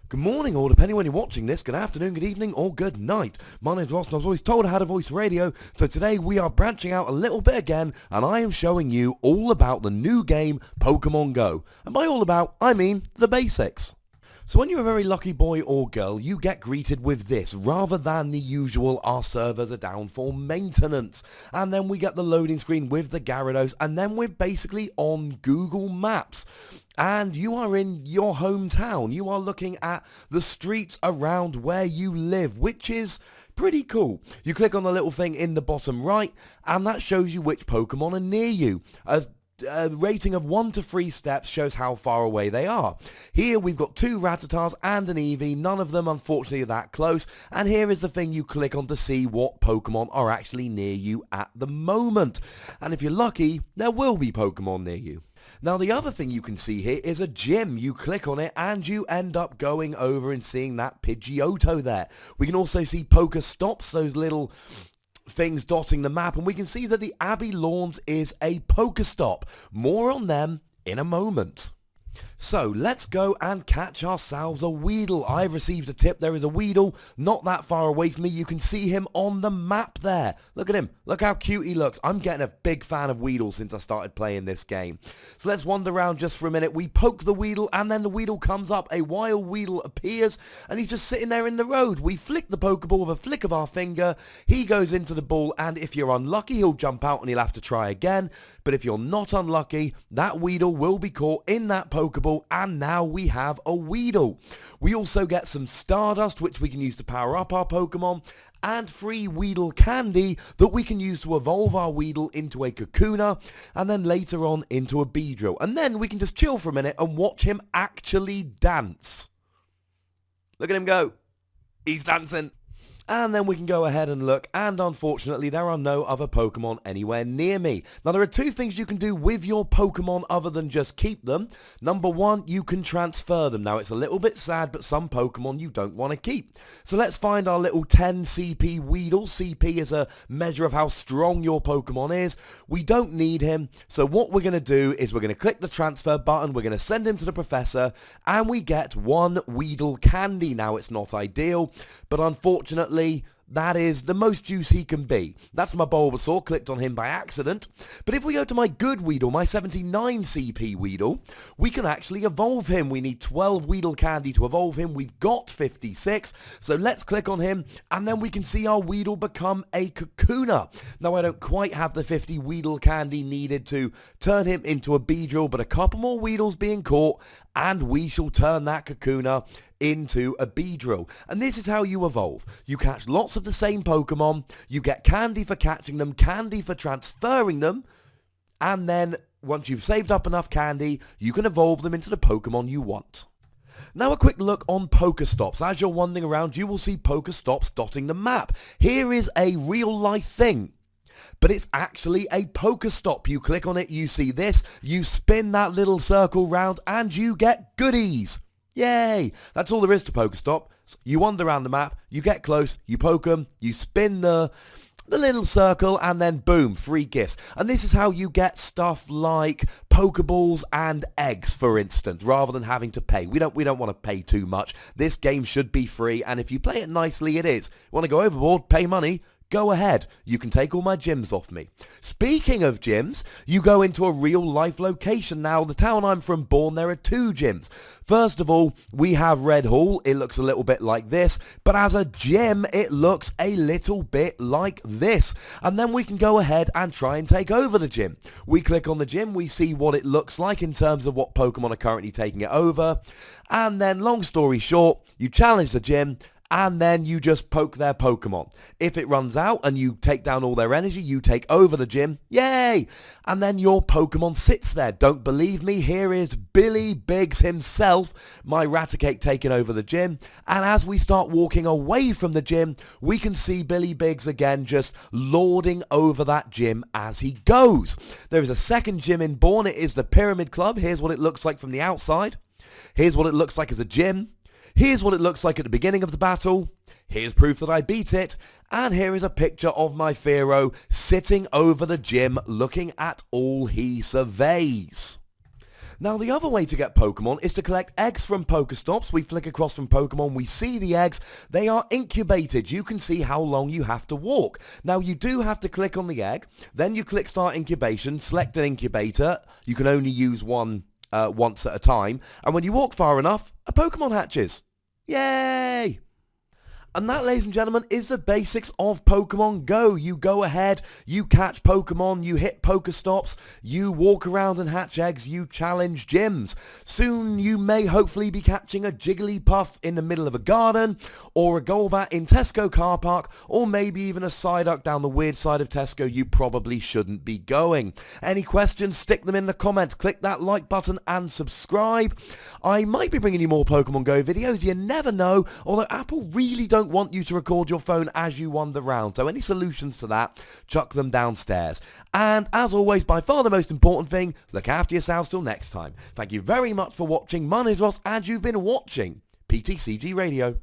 Good morning, or depending when you're watching this, good afternoon, good evening, or good night. My name's Ross and I was always told I had a voice radio, so today we are branching out a little bit again, and I am showing you all about the new game, Pokemon Go. And by all about, I mean the basics. So when you're a very lucky boy or girl, you get greeted with this, rather than the usual, our servers are down for maintenance. And then we get the loading screen with the Gyarados, and then we're basically on Google Maps. And you are in your hometown. You are looking at the streets around where you live, which is pretty cool. You click on the little thing in the bottom right, and that shows you which Pokemon are near you. A rating of 1 to 3 steps shows how far away they are. Here we've got 2 Rattatas and an Eevee, none of them unfortunately are that close, and here is the thing you click on to see what Pokemon are actually near you at the moment. And if you're lucky, there will be Pokemon near you. Now the other thing you can see here is a gym. You click on it and you end up going over and seeing that Pidgeotto there. We can also see Pokestops, those little things dotting the map, and we can see that the Abbey Lawns is a Pokestop. More on them in a moment. So let's go and catch ourselves a Weedle. I've received a tip. There is a Weedle not that far away from me. You can see him on the map there. Look at him. Look how cute he looks. I'm getting a big fan of Weedle since I started playing this game. So let's wander around just for a minute. We poke the Weedle and then the Weedle comes up. A wild Weedle appears and he's just sitting there in the road. We flick the Pokeball with a flick of our finger. He goes into the ball, and if you're unlucky, he'll jump out and he'll have to try again. But if you're not unlucky, that Weedle will be caught in that Pokeball, and now we have a Weedle. We also get some Stardust, which we can use to power up our Pokemon, and free Weedle candy that we can use to evolve our Weedle into a Kakuna, and then later on into a Beedrill. And then we can just chill for a minute and watch him actually dance. Look at him go. He's dancing. And then we can go ahead and look, and unfortunately there are no other Pokemon anywhere near me. Now there are 2 things you can do with your Pokemon other than just keep them. Number 1, you can transfer them. Now it's a little bit sad, but some Pokemon you don't want to keep. So let's find our little 10 CP Weedle. CP is a measure of how strong your Pokemon is. We don't need him, so what we're going to do is we're going to click the transfer button, we're going to send him to the professor, and we get 1 Weedle candy. Now it's not ideal, but unfortunately that is the most juice he can be. That's my Bulbasaur, clicked on him by accident. But if we go to my good Weedle, my 79 CP Weedle, we can actually evolve him. We need 12 Weedle candy to evolve him. We've got 56. So let's click on him, and then we can see our Weedle become a Kakuna. Now I don't quite have the 50 Weedle candy needed to turn him into a Beedrill, but a couple more Weedles being caught, and we shall turn that Kakuna into a Beedrill. And this is how you evolve. You catch lots of the same Pokemon, you get candy for catching them, candy for transferring them, and then once you've saved up enough candy, you can evolve them into the Pokemon you want. Now a quick look on Pokestops. As you're wandering around, you will see Pokestops dotting the map. Here is a real life thing, but it's actually a Pokestop. You click on it, you see this, you spin that little circle round, and you get goodies. Yay! That's all there is to Pokestop. You wander around the map, you get close, you poke them, you spin the little circle, and then boom, free gifts. And this is how you get stuff like Pokeballs and eggs, for instance, rather than having to pay. We don't want to pay too much. This game should be free, and if you play it nicely, it is. Want to go overboard, pay money? Go ahead. You can take all my gyms off me. Speaking of gyms, you go into a real life location. Now, the town I'm from, Bourne, there are 2 gyms. First of all, we have Red Hall. It looks a little bit like this, but as a gym, it looks a little bit like this. And then we can go ahead and try and take over the gym. We click on the gym, we see what it looks like in terms of what Pokemon are currently taking it over. And then, long story short, you challenge the gym, and then you just poke their Pokemon. If it runs out and you take down all their energy, you take over the gym. Yay! And then your Pokemon sits there. Don't believe me? Here is Billy Biggs himself, my Raticate, taking over the gym. And as we start walking away from the gym, we can see Billy Biggs again just lording over that gym as he goes. There is a second gym in Bourne. It is the Pyramid Club. Here's what it looks like from the outside. Here's what it looks like as a gym. Here's what it looks like at the beginning of the battle. Here's proof that I beat it. And here is a picture of my Pharaoh sitting over the gym looking at all he surveys. Now the other way to get Pokemon is to collect eggs from Pokestops. We flick across from Pokemon, we see the eggs. They are incubated. You can see how long you have to walk. Now you do have to click on the egg, then you click start incubation, select an incubator. You can only use one once at a time. And when you walk far enough, a Pokemon hatches. Yay! And that, ladies and gentlemen, is the basics of Pokemon Go. You go ahead, you catch Pokemon, you hit Pokestops, you walk around and hatch eggs, you challenge gyms. Soon you may hopefully be catching a Jigglypuff in the middle of a garden, or a Golbat in Tesco car park, or maybe even a Psyduck down the weird side of Tesco you probably shouldn't be going. Any questions? Stick them in the comments. Click that like button and subscribe. I might be bringing you more Pokemon Go videos, you never know, although Apple really don't want you to record your phone as you wander around, so any solutions to that, chuck them downstairs. And as always, by far the most important thing, look after yourselves till next time. Thank you very much for watching. My name is Ross, and you've been watching PTCG Radio.